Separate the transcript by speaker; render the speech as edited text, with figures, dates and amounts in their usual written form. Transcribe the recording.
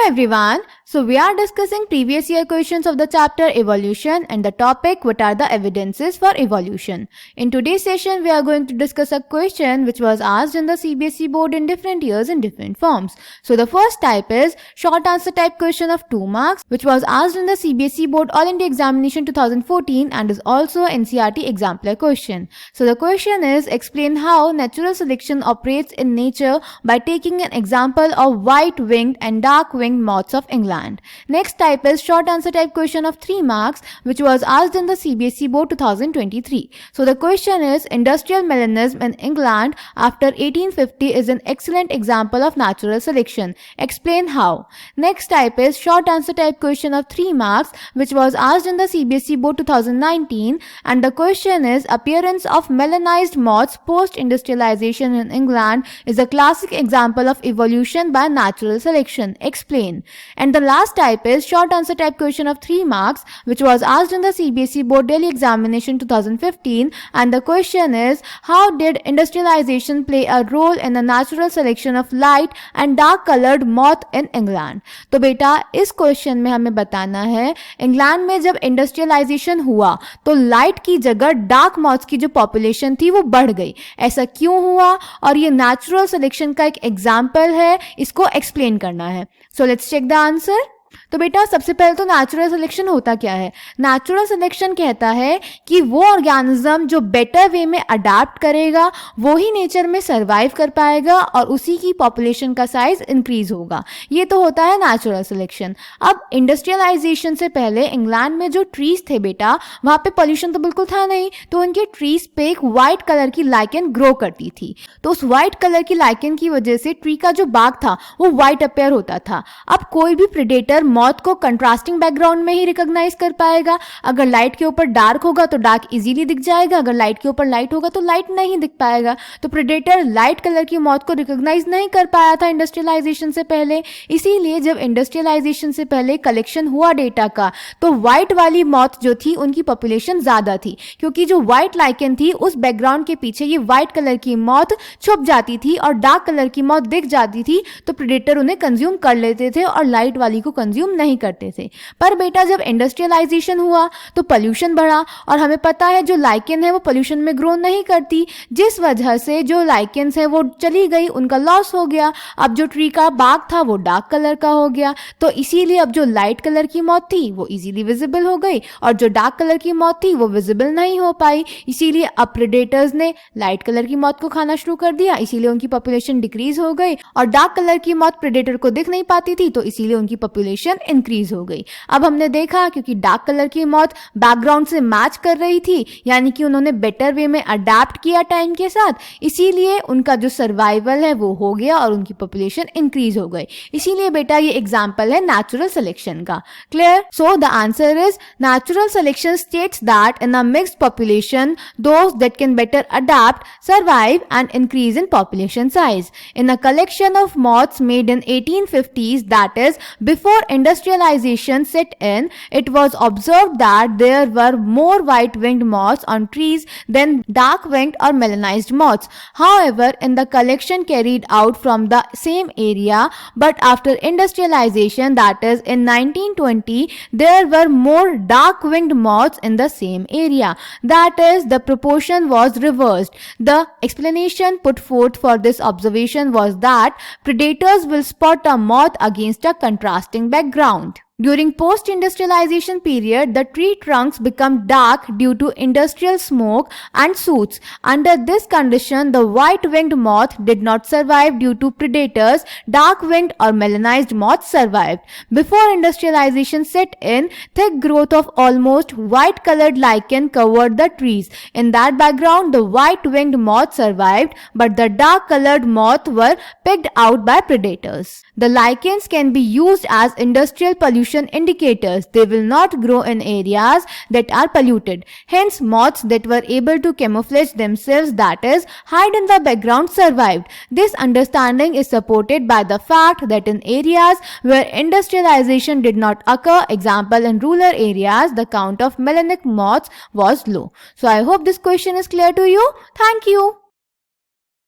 Speaker 1: everyone. So we are discussing previous year questions of the chapter evolution and the topic what are the evidences for evolution. In today's session we are going to discuss a question which was asked in the CBSE board in different years in different forms. So the first type is short answer type question of 2 marks which was asked in the CBSE board All India Examination 2014 and is also a NCERT exemplar question. So the question is explain how natural selection operates in nature by taking an example of white-winged and dark-winged moths of England. Next type is short answer type question of 3 marks which was asked in the CBSE board 2023. So the question is industrial melanism in England after 1850 is an excellent example of natural selection. Explain how. Next type is short answer type question of 3 marks which was asked in the CBSE board 2019 and the question is appearance of melanized moths post industrialization in England is a classic example of evolution by natural selection. Explain. And the last type is short answer type question of 3 marks which was asked in the CBSE board Delhi examination 2015 and the question is how did industrialization play a role in the natural selection of light and dark colored moth in England. तो बेटा इस question में हमें बताना है England में जब industrialisation हुआ तो लाइट की जगह डार्क मॉथ्स की जो पॉपुलेशन थी वो बढ़ गई. ऐसा क्यों हुआ और ये नेचुरल सिलेक्शन का एक एग्जाम्पल है, इसको एक्सप्लेन करना है. So let's check the answer. तो बेटा सबसे पहले तो नेचुरल सिलेक्शन होता क्या है. नेचुरल सिलेक्शन कहता है कि वो ऑर्गेनिज्म जो बेटर वे में अडेप्ट करेगा वो ही नेचर में सरवाइव कर पाएगा और उसी की पॉपुलेशन का साइज इंक्रीज होगा. ये तो होता है नेचुरल सिलेक्शन. अब इंडस्ट्रियलाइजेशन से पहले इंग्लैंड में जो ट्रीज थे बेटा वहां पे पॉल्यूशन तो बिल्कुल था नहीं, तो उनके ट्रीज पे एक व्हाइट कलर की लाइकेन ग्रो करती थी. तो उस व्हाइट कलर की लाइकेन की वजह से ट्री का जो बाग था वो व्हाइट अपेयर होता था. अब कोई भी प्रेडेटर मॉथ को कंट्रास्टिंग बैकग्राउंड में ही रिकॉग्नाइज कर पाएगा. अगर लाइट के ऊपर डार्क होगा तो डार्क इजीली दिख जाएगा, अगर लाइट के ऊपर लाइट होगा तो लाइट नहीं दिख पाएगा. तो प्रेडेटर लाइट कलर की मॉथ को रिकॉग्नाइज नहीं कर पाया था इंडस्ट्रियलाइजेशन से पहले. इसीलिए जब इंडस्ट्रियलाइजेशन से पहले कलेक्शन हुआ डेटा का तो व्हाइट वाली मॉथ जो थी उनकी पॉपुलेशन ज्यादा थी, क्योंकि जो व्हाइट लाइकेन थी उस बैकग्राउंड के पीछे ये व्हाइट कलर की मॉथ छुप जाती थी और डार्क कलर की मॉथ दिख जाती थी, तो प्रेडेटर उन्हें कंज्यूम कर लेते थे और लाइट वाली को कंज्यूम नहीं करते थे. पर बेटा जब इंडस्ट्रियलाइजेशन हुआ तो पोल्यूशन बढ़ा और हमें पता है जो लाइकेन है वो पोल्यूशन में ग्रो नहीं करती, जिस वजह से जो लाइकेन्स है वो चली गई, उनका लॉस हो गया. अब जो ट्री का बाग था वो डार्क कलर का हो गया, तो इसीलिए अब जो लाइट कलर की मॉथ थी वो इजीली विजिबल हो गई और जो डार्क कलर की मॉथ थी वो विजिबल नहीं हो पाई. इसीलिए अब प्रेडेटर्स ने लाइट कलर की मॉथ को खाना शुरू कर दिया, इसीलिए उनकी पॉपुलेशन डिक्रीज हो गई और डार्क कलर की मॉथ प्रेडेटर को दिख नहीं पाती थी तो इसीलिए उनकी पॉपुलेशन इंक्रीज हो गई. अब हमने देखा क्योंकि डार्क कलर की मॉथ बैकग्राउंड से मैच कर रही थी, यानी कि उन्होंने बेटर वे में अडेप्ट किया टाइम के साथ, इसीलिए उनका जो सर्वाइवल है वो हो गया और उनकी पॉपुलेशन इंक्रीज हो गई. इसीलिए बेटा ये एग्जांपल है नेचुरल सिलेक्शन का. Clear? So the answer is natural selection states that in a mixed population those that can better adapt survive and increase in population size. In a collection of moths made in 1850s, that is before industrialization set in, it was observed that there were more white-winged moths on trees than dark-winged or melanized moths. However, in the collection carried out from the same area, but after industrialization, that is in 1920, there were more dark-winged moths in the same area. That is, the proportion was reversed. The explanation put forth for this observation was that predators will spot a moth against a contrasting background. During post-industrialization period, the tree trunks become dark due to industrial smoke and soot. Under this condition, the white-winged moth did not survive due to predators. Dark-winged or melanized moths survived. Before industrialization set in, thick growth of almost white-colored lichen covered the trees. In that background, the white-winged moth survived, but the dark-colored moth were picked out by predators. The lichens can be used as industrial pollution indicators. They will not grow in areas that are polluted. Hence, moths that were able to camouflage themselves, that is, hide in the background, survived. This understanding is supported by the fact that in areas where industrialization did not occur, example in rural areas, the count of melanic moths was low. So, I hope this question is clear to you. Thank you.